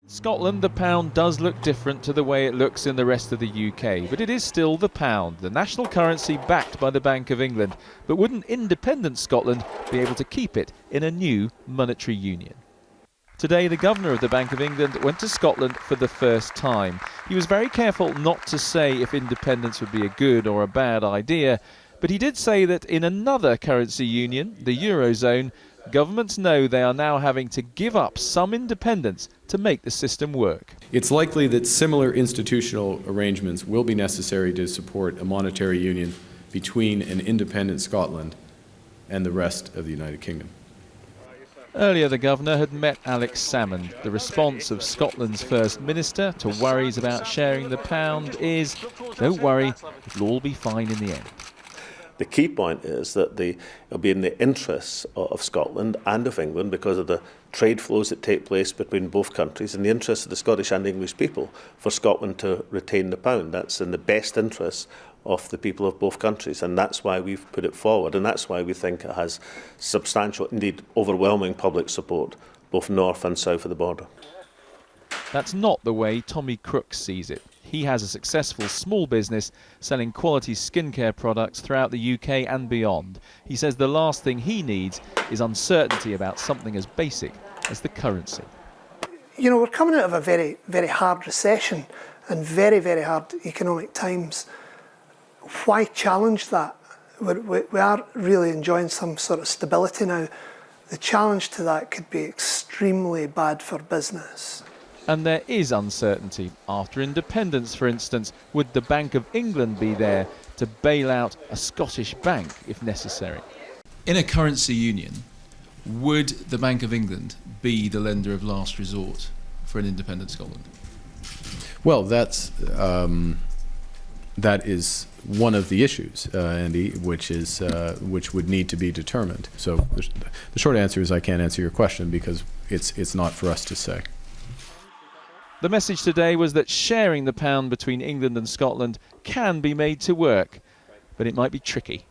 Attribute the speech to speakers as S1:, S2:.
S1: Scotland, the pound does look different to the way it looks in the rest of the UK, but it is still the pound, the national currency backed by the Bank of England. But wouldn't independent Scotland be able to keep it in a new monetary union? Today, the Governor of the Bank of England went to Scotland for the first time. He was very careful not to say if independence would be a good or a bad idea, but he did say that in another currency union, the Eurozone, governments know they are now having to give up some independence to make the system work.
S2: It's likely that similar institutional arrangements will be necessary to support a monetary union between an independent Scotland and the rest of the United Kingdom.
S1: Earlier, the Governor had met Alex Salmond. The response of Scotland's First Minister to worries about sharing the pound is, don't worry, it'll all be fine in the end.
S3: The key point is that it'll be in the interests of Scotland and of England, because of the trade flows that take place between both countries, in the interests of the Scottish and English people, for Scotland to retain the pound. That's in the best interests of the people of both countries, and that's why we've put it forward, and that's why we think it has substantial, indeed overwhelming public support, both north and south of the border.
S1: That's not the way Tommy Crooks sees it. He has a successful small business selling quality skincare products throughout the UK and beyond. He says the last thing he needs is uncertainty about something as basic as the currency.
S4: You know, we're coming out of a very, very hard recession and very, very hard economic times. Why challenge that? We are really enjoying some sort of stability now. The challenge to that could be extremely bad for business.
S1: And there is uncertainty. After independence, for instance, would the Bank of England be there to bail out a Scottish bank if necessary?
S5: In a currency union, would the Bank of England be the lender of last resort for an independent Scotland?
S2: Well, that is one of the issues, Andy, which would need to be determined. So the short answer is I can't answer your question because it's not for us to say.
S1: The message today was that sharing the pound between England and Scotland can be made to work, but it might be tricky.